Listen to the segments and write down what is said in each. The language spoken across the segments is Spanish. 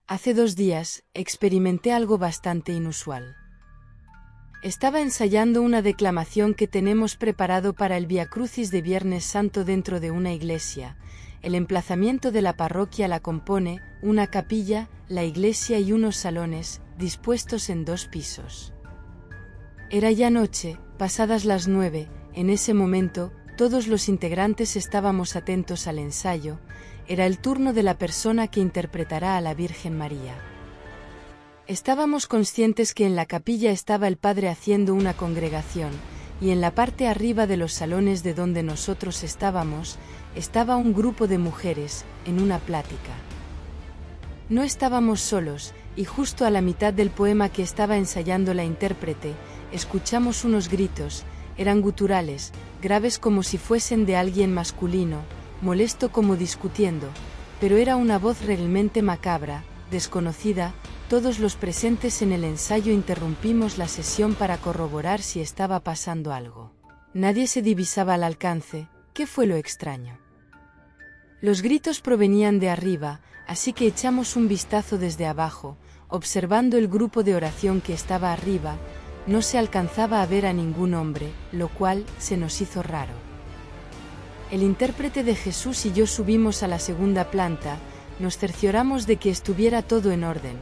Hace 2 días, experimenté algo bastante inusual. Estaba ensayando una declamación que tenemos preparado para el Viacrucis de Viernes Santo dentro de una iglesia. El emplazamiento de la parroquia la compone una capilla, la iglesia y unos salones, dispuestos en 2 pisos. Era ya noche, pasadas las 9, en ese momento, todos los integrantes estábamos atentos al ensayo. Era el turno de la persona que interpretará a la Virgen María. Estábamos conscientes que en la capilla estaba el Padre haciendo una congregación, y en la parte arriba de los salones de donde nosotros estábamos, estaba un grupo de mujeres, en una plática. No estábamos solos, y justo a la mitad del poema que estaba ensayando la intérprete, escuchamos unos gritos, eran guturales, graves como si fuesen de alguien masculino, molesto como discutiendo, pero era una voz realmente macabra, desconocida. Todos los presentes en el ensayo interrumpimos la sesión para corroborar si estaba pasando algo. Nadie se divisaba al alcance. ¿Qué fue lo extraño? Los gritos provenían de arriba, así que echamos un vistazo desde abajo, observando el grupo de oración que estaba arriba. No se alcanzaba a ver a ningún hombre, lo cual se nos hizo raro. El intérprete de Jesús y yo subimos a la segunda planta, nos cercioramos de que estuviera todo en orden.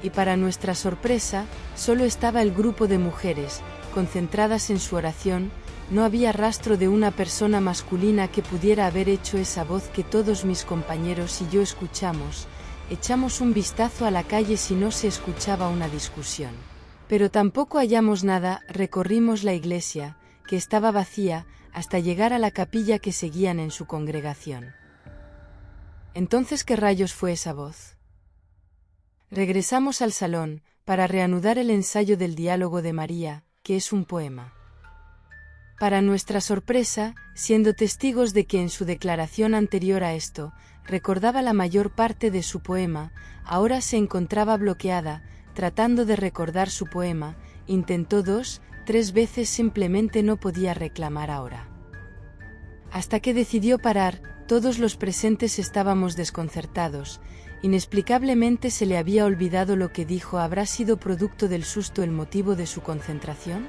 Y para nuestra sorpresa, solo estaba el grupo de mujeres, concentradas en su oración. No había rastro de una persona masculina que pudiera haber hecho esa voz que todos mis compañeros y yo escuchamos. Echamos un vistazo a la calle si no se escuchaba una discusión. Pero tampoco hallamos nada. Recorrimos la iglesia, que estaba vacía, hasta llegar a la capilla que seguían en su congregación. Entonces, ¿qué rayos fue esa voz? Regresamos al salón, para reanudar el ensayo del diálogo de María, que es un poema. Para nuestra sorpresa, siendo testigos de que en su declaración anterior a esto, recordaba la mayor parte de su poema, ahora se encontraba bloqueada, tratando de recordar su poema. Intentó 2, 3 veces, simplemente no podía reclamar ahora. Hasta que decidió parar. Todos los presentes estábamos desconcertados. Inexplicablemente se le había olvidado lo que dijo. ¿Habrá sido producto del susto el motivo de su concentración?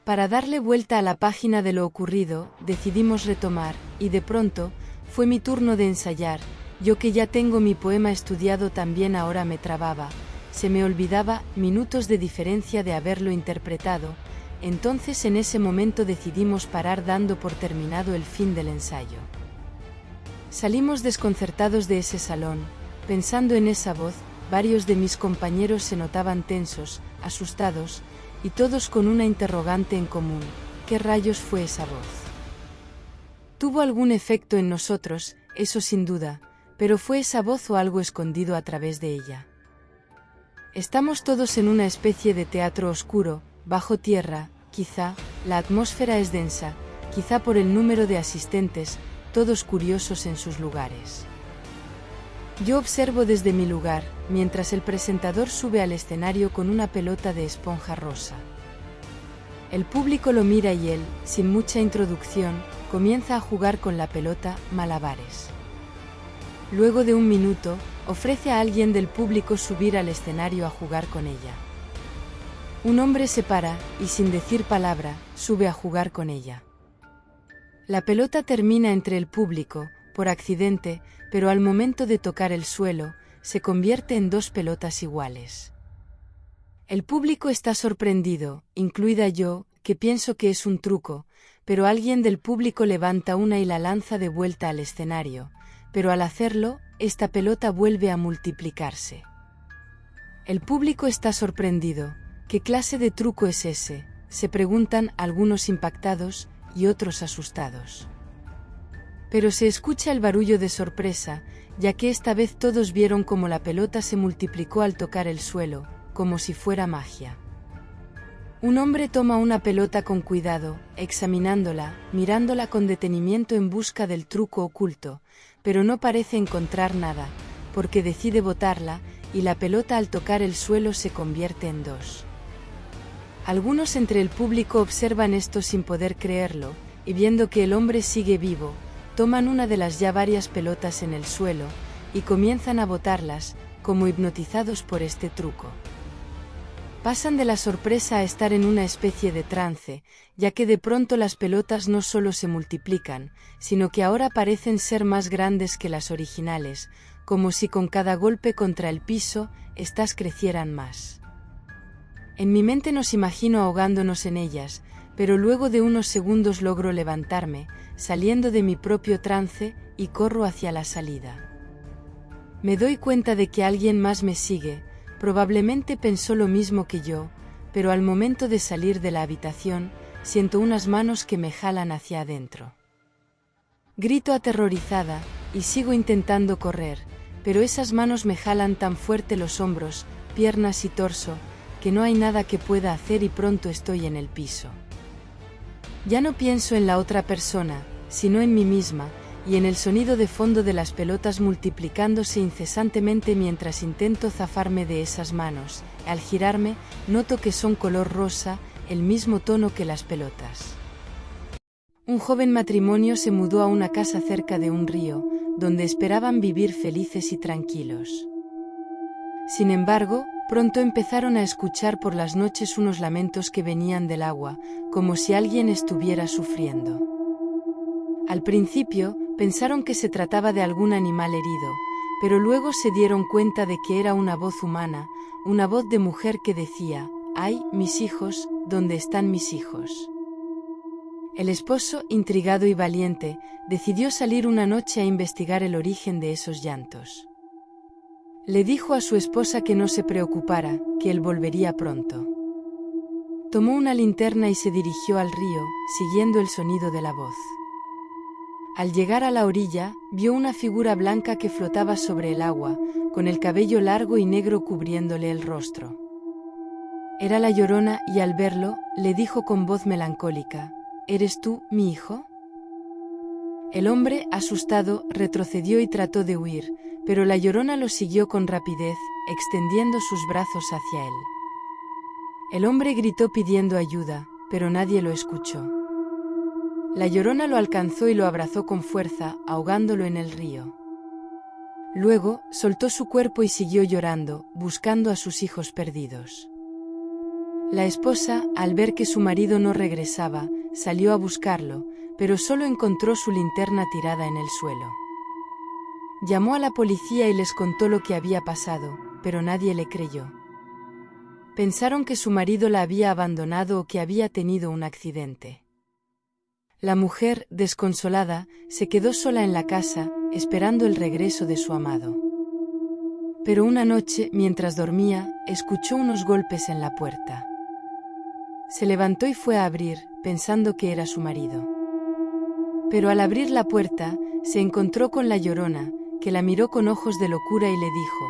Para darle vuelta a la página de lo ocurrido, decidimos retomar, y de pronto, fue mi turno de ensayar. Yo que ya tengo mi poema estudiado también ahora me trababa, se me olvidaba, minutos de diferencia de haberlo interpretado. Entonces en ese momento decidimos parar dando por terminado el fin del ensayo. Salimos desconcertados de ese salón, pensando en esa voz. Varios de mis compañeros se notaban tensos, asustados, y todos con una interrogante en común: ¿qué rayos fue esa voz? Tuvo algún efecto en nosotros, eso sin duda, pero ¿fue esa voz o algo escondido a través de ella? Estamos todos en una especie de teatro oscuro, bajo tierra, quizá. La atmósfera es densa, quizá por el número de asistentes, todos curiosos en sus lugares. Yo observo desde mi lugar, mientras el presentador sube al escenario con una pelota de esponja rosa. El público lo mira y él, sin mucha introducción, comienza a jugar con la pelota, malabares. Luego de un minuto, ofrece a alguien del público subir al escenario a jugar con ella. Un hombre se para, y sin decir palabra, sube a jugar con ella. La pelota termina entre el público, por accidente, pero al momento de tocar el suelo, se convierte en 2 pelotas iguales. El público está sorprendido, incluida yo, que pienso que es un truco, pero alguien del público levanta una y la lanza de vuelta al escenario, pero al hacerlo, esta pelota vuelve a multiplicarse. El público está sorprendido. ¿Qué clase de truco es ese?, se preguntan, algunos impactados y otros asustados. Pero se escucha el barullo de sorpresa, ya que esta vez todos vieron cómo la pelota se multiplicó al tocar el suelo, como si fuera magia. Un hombre toma una pelota con cuidado, examinándola, mirándola con detenimiento en busca del truco oculto, pero no parece encontrar nada, porque decide botarla, y la pelota al tocar el suelo se convierte en 2. Algunos entre el público observan esto sin poder creerlo, y viendo que el hombre sigue vivo, toman una de las ya varias pelotas en el suelo, y comienzan a botarlas, como hipnotizados por este truco. Pasan de la sorpresa a estar en una especie de trance, ya que de pronto las pelotas no solo se multiplican, sino que ahora parecen ser más grandes que las originales, como si con cada golpe contra el piso, éstas crecieran más. En mi mente nos imagino ahogándonos en ellas, pero luego de unos segundos logro levantarme, saliendo de mi propio trance, y corro hacia la salida. Me doy cuenta de que alguien más me sigue. Probablemente pensó lo mismo que yo, pero al momento de salir de la habitación, siento unas manos que me jalan hacia adentro. Grito aterrorizada, y sigo intentando correr, pero esas manos me jalan tan fuerte los hombros, piernas y torso, que no hay nada que pueda hacer y pronto estoy en el piso. Ya no pienso en la otra persona, sino en mí misma, y en el sonido de fondo de las pelotas multiplicándose incesantemente mientras intento zafarme de esas manos. Al girarme, noto que son color rosa, el mismo tono que las pelotas. Un joven matrimonio se mudó a una casa cerca de un río, donde esperaban vivir felices y tranquilos. Sin embargo, pronto empezaron a escuchar por las noches unos lamentos que venían del agua, como si alguien estuviera sufriendo. Al principio, pensaron que se trataba de algún animal herido, pero luego se dieron cuenta de que era una voz humana, una voz de mujer que decía: «¡Ay, mis hijos, ¿dónde están mis hijos?». El esposo, intrigado y valiente, decidió salir una noche a investigar el origen de esos llantos. Le dijo a su esposa que no se preocupara, que él volvería pronto. Tomó una linterna y se dirigió al río, siguiendo el sonido de la voz. Al llegar a la orilla, vio una figura blanca que flotaba sobre el agua, con el cabello largo y negro cubriéndole el rostro. Era la Llorona y al verlo, le dijo con voz melancólica: «¿Eres tú, mi hijo?». El hombre, asustado, retrocedió y trató de huir, pero la Llorona lo siguió con rapidez, extendiendo sus brazos hacia él. El hombre gritó pidiendo ayuda, pero nadie lo escuchó. La Llorona lo alcanzó y lo abrazó con fuerza, ahogándolo en el río. Luego, soltó su cuerpo y siguió llorando, buscando a sus hijos perdidos. La esposa, al ver que su marido no regresaba, salió a buscarlo, pero solo encontró su linterna tirada en el suelo. Llamó a la policía y les contó lo que había pasado, pero nadie le creyó. Pensaron que su marido la había abandonado o que había tenido un accidente. La mujer, desconsolada, se quedó sola en la casa, esperando el regreso de su amado. Pero una noche, mientras dormía, escuchó unos golpes en la puerta. Se levantó y fue a abrir, pensando que era su marido. Pero al abrir la puerta, se encontró con la Llorona, que la miró con ojos de locura y le dijo: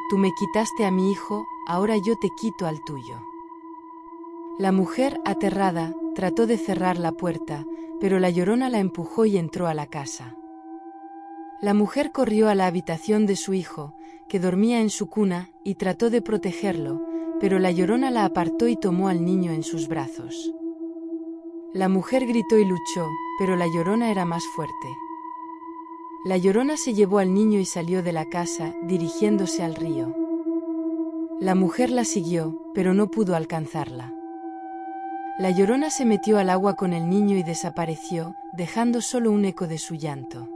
«Tú me quitaste a mi hijo, ahora yo te quito al tuyo». La mujer, aterrada, trató de cerrar la puerta, pero la Llorona la empujó y entró a la casa. La mujer corrió a la habitación de su hijo, que dormía en su cuna, y trató de protegerlo, pero la Llorona la apartó y tomó al niño en sus brazos. La mujer gritó y luchó, pero la Llorona era más fuerte. La Llorona se llevó al niño y salió de la casa, dirigiéndose al río. La mujer la siguió, pero no pudo alcanzarla. La Llorona se metió al agua con el niño y desapareció, dejando solo un eco de su llanto.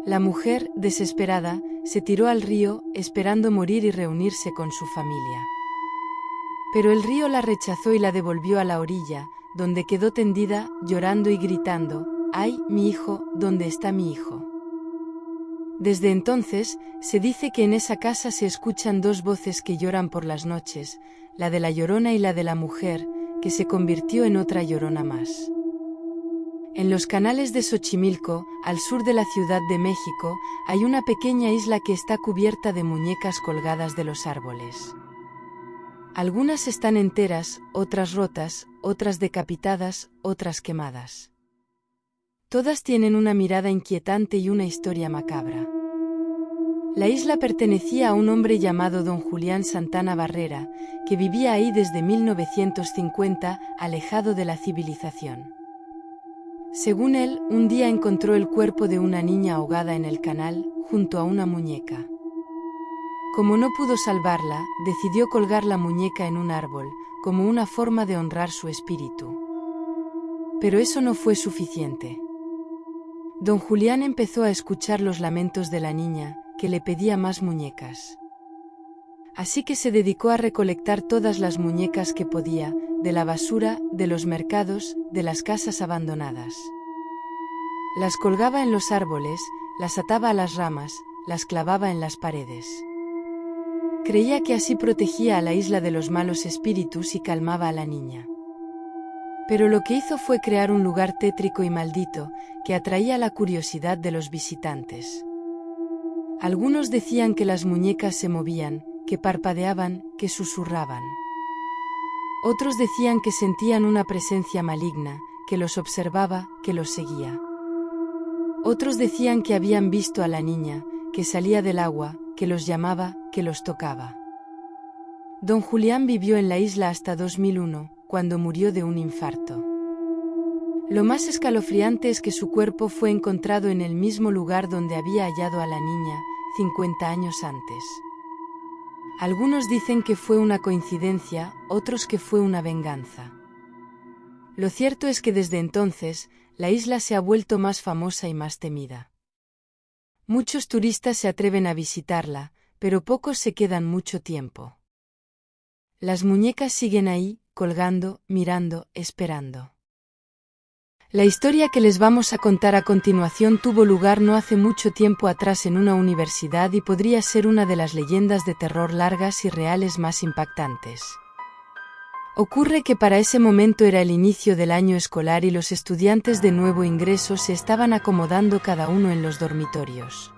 La mujer, desesperada, se tiró al río, esperando morir y reunirse con su familia. Pero el río la rechazó y la devolvió a la orilla, donde quedó tendida, llorando y gritando: «¡Ay, mi hijo, ¿dónde está mi hijo?». Desde entonces, se dice que en esa casa se escuchan dos voces que lloran por las noches, la de la Llorona y la de la mujer, que se convirtió en otra Llorona más. En los canales de Xochimilco, al sur de la Ciudad de México, hay una pequeña isla que está cubierta de muñecas colgadas de los árboles. Algunas están enteras, otras rotas, otras decapitadas, otras quemadas. Todas tienen una mirada inquietante y una historia macabra. La isla pertenecía a un hombre llamado don Julián Santana Barrera, que vivía ahí desde 1950, alejado de la civilización. Según él, un día encontró el cuerpo de una niña ahogada en el canal, junto a una muñeca. Como no pudo salvarla, decidió colgar la muñeca en un árbol, como una forma de honrar su espíritu. Pero eso no fue suficiente. Don Julián empezó a escuchar los lamentos de la niña, que le pedía más muñecas. Así que se dedicó a recolectar todas las muñecas que podía, de la basura, de los mercados, de las casas abandonadas. Las colgaba en los árboles, las ataba a las ramas, las clavaba en las paredes. Creía que así protegía a la isla de los malos espíritus y calmaba a la niña. Pero lo que hizo fue crear un lugar tétrico y maldito, que atraía la curiosidad de los visitantes. Algunos decían que las muñecas se movían, que parpadeaban, que susurraban. Otros decían que sentían una presencia maligna, que los observaba, que los seguía. Otros decían que habían visto a la niña, que salía del agua, que los llamaba, que los tocaba. Don Julián vivió en la isla hasta 2001, cuando murió de un infarto. Lo más escalofriante es que su cuerpo fue encontrado en el mismo lugar donde había hallado a la niña, 50 años antes. Algunos dicen que fue una coincidencia, otros que fue una venganza. Lo cierto es que desde entonces, la isla se ha vuelto más famosa y más temida. Muchos turistas se atreven a visitarla, pero pocos se quedan mucho tiempo. Las muñecas siguen ahí, colgando, mirando, esperando. La historia que les vamos a contar a continuación tuvo lugar no hace mucho tiempo atrás en una universidad y podría ser una de las leyendas de terror largas y reales más impactantes. Ocurre que para ese momento era el inicio del año escolar y los estudiantes de nuevo ingreso se estaban acomodando cada uno en los dormitorios.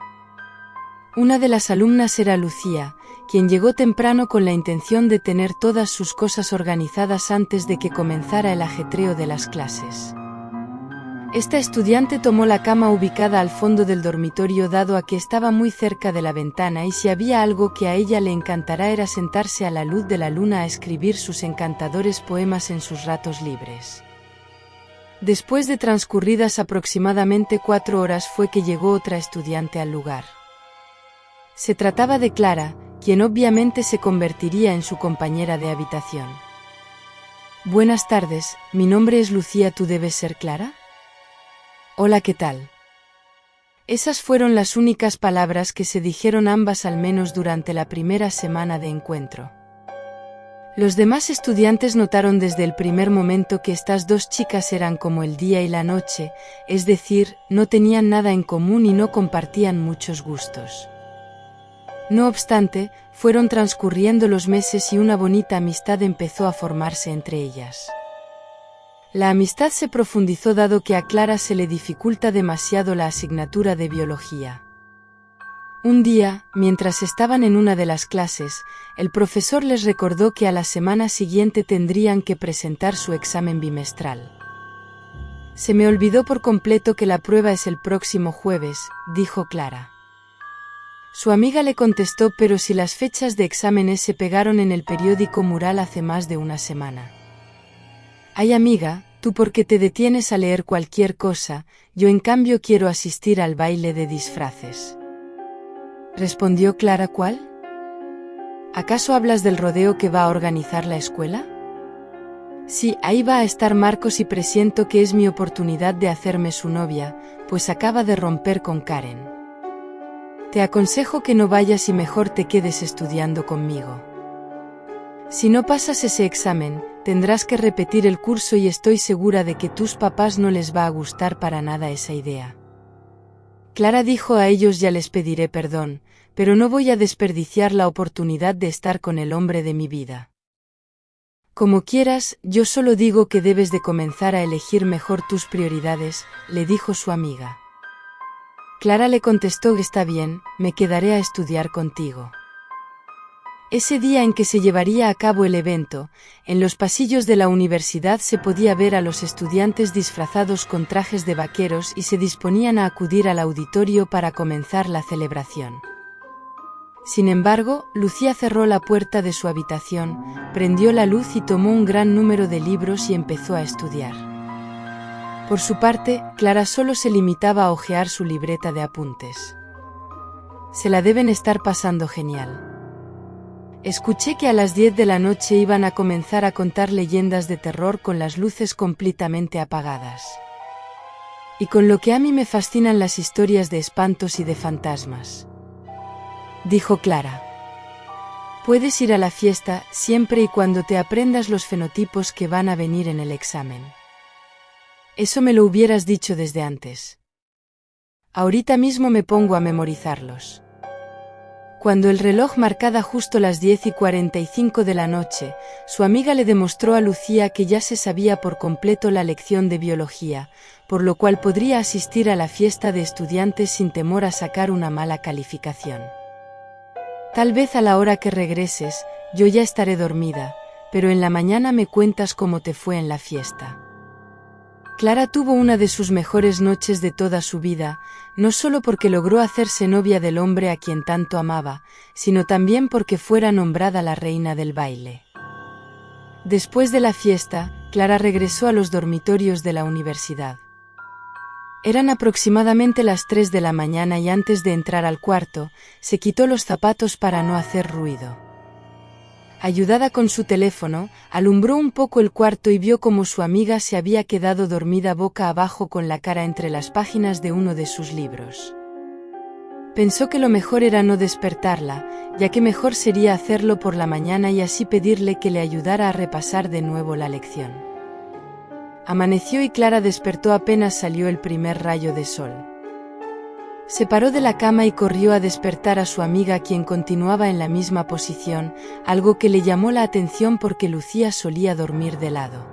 Una de las alumnas era Lucía, quien llegó temprano con la intención de tener todas sus cosas organizadas antes de que comenzara el ajetreo de las clases. Esta estudiante tomó la cama ubicada al fondo del dormitorio dado a que estaba muy cerca de la ventana y si había algo que a ella le encantará era sentarse a la luz de la luna a escribir sus encantadores poemas en sus ratos libres. Después de transcurridas aproximadamente 4 horas fue que llegó otra estudiante al lugar. Se trataba de Clara, quien obviamente se convertiría en su compañera de habitación. Buenas tardes, mi nombre es Lucía, ¿tú debes ser Clara? Hola, ¿qué tal? Esas fueron las únicas palabras que se dijeron ambas al menos durante la primera semana de encuentro. Los demás estudiantes notaron desde el primer momento que estas dos chicas eran como el día y la noche, es decir, no tenían nada en común y no compartían muchos gustos. No obstante, fueron transcurriendo los meses y una bonita amistad empezó a formarse entre ellas. La amistad se profundizó dado que a Clara se le dificulta demasiado la asignatura de biología. Un día, mientras estaban en una de las clases, el profesor les recordó que a la semana siguiente tendrían que presentar su examen bimestral. Se me olvidó por completo que la prueba es el próximo jueves, dijo Clara. Su amiga le contestó, pero si las fechas de exámenes se pegaron en el periódico Mural hace más de una semana. Ay amiga, tú por qué te detienes a leer cualquier cosa, yo en cambio quiero asistir al baile de disfraces. Respondió Clara. ¿Cuál? ¿Acaso hablas del rodeo que va a organizar la escuela? Sí, ahí va a estar Marcos y presiento que es mi oportunidad de hacerme su novia, pues acaba de romper con Karen. Te aconsejo que no vayas y mejor te quedes estudiando conmigo. Si no pasas ese examen, tendrás que repetir el curso y estoy segura de que tus papás no les va a gustar para nada esa idea. Clara dijo a ellos: ya les pediré perdón, pero no voy a desperdiciar la oportunidad de estar con el hombre de mi vida. Como quieras, yo solo digo que debes de comenzar a elegir mejor tus prioridades, le dijo su amiga. Clara le contestó: está bien, me quedaré a estudiar contigo. Ese día en que se llevaría a cabo el evento, en los pasillos de la universidad se podía ver a los estudiantes disfrazados con trajes de vaqueros y se disponían a acudir al auditorio para comenzar la celebración. Sin embargo, Lucía cerró la puerta de su habitación, prendió la luz y tomó un gran número de libros y empezó a estudiar. Por su parte, Clara solo se limitaba a hojear su libreta de apuntes. Se la deben estar pasando genial. Escuché que a las 10 de la noche iban a comenzar a contar leyendas de terror con las luces completamente apagadas. Y con lo que a mí me fascinan las historias de espantos y de fantasmas, dijo Clara. Puedes ir a la fiesta siempre y cuando te aprendas los fenotipos que van a venir en el examen. Eso me lo hubieras dicho desde antes. Ahorita mismo me pongo a memorizarlos. Cuando el reloj marcaba justo las 10:45 de la noche, su amiga le demostró a Lucía que ya se sabía por completo la lección de biología, por lo cual podría asistir a la fiesta de estudiantes sin temor a sacar una mala calificación. Tal vez a la hora que regreses, yo ya estaré dormida, pero en la mañana me cuentas cómo te fue en la fiesta. Clara tuvo una de sus mejores noches de toda su vida, no solo porque logró hacerse novia del hombre a quien tanto amaba, sino también porque fuera nombrada la reina del baile. Después de la fiesta, Clara regresó a los dormitorios de la universidad. Eran aproximadamente las 3 de la mañana y antes de entrar al cuarto, se quitó los zapatos para no hacer ruido. Ayudada con su teléfono, alumbró un poco el cuarto y vio cómo su amiga se había quedado dormida boca abajo con la cara entre las páginas de uno de sus libros. Pensó que lo mejor era no despertarla, ya que mejor sería hacerlo por la mañana y así pedirle que le ayudara a repasar de nuevo la lección. Amaneció y Clara despertó apenas salió el primer rayo de sol. Se paró de la cama y corrió a despertar a su amiga, quien continuaba en la misma posición, algo que le llamó la atención porque Lucía solía dormir de lado.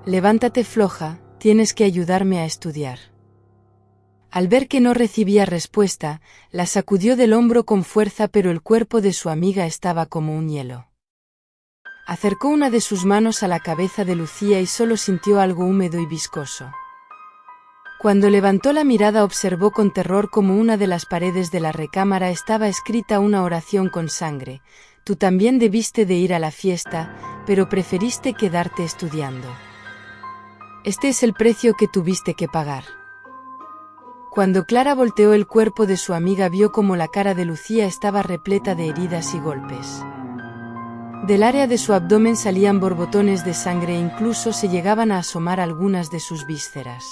Levántate, floja, tienes que ayudarme a estudiar. Al ver que no recibía respuesta, la sacudió del hombro con fuerza, pero el cuerpo de su amiga estaba como un hielo. Acercó una de sus manos a la cabeza de Lucía y solo sintió algo húmedo y viscoso. Cuando levantó la mirada observó con terror cómo una de las paredes de la recámara estaba escrita una oración con sangre. Tú también debiste de ir a la fiesta, pero preferiste quedarte estudiando. Este es el precio que tuviste que pagar. Cuando Clara volteó el cuerpo de su amiga, vio cómo la cara de Lucía estaba repleta de heridas y golpes. Del área de su abdomen salían borbotones de sangre e incluso se llegaban a asomar algunas de sus vísceras.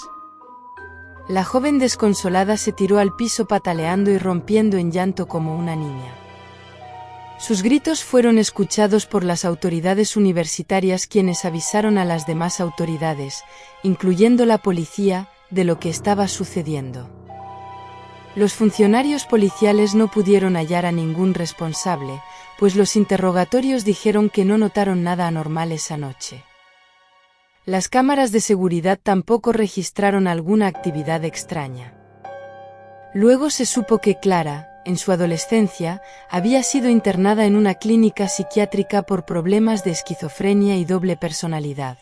La joven desconsolada se tiró al piso pataleando y rompiendo en llanto como una niña. Sus gritos fueron escuchados por las autoridades universitarias, quienes avisaron a las demás autoridades, incluyendo la policía, de lo que estaba sucediendo. Los funcionarios policiales no pudieron hallar a ningún responsable, pues los interrogatorios dijeron que no notaron nada anormal esa noche. Las cámaras de seguridad tampoco registraron alguna actividad extraña. Luego se supo que Clara, en su adolescencia, había sido internada en una clínica psiquiátrica por problemas de esquizofrenia y doble personalidad.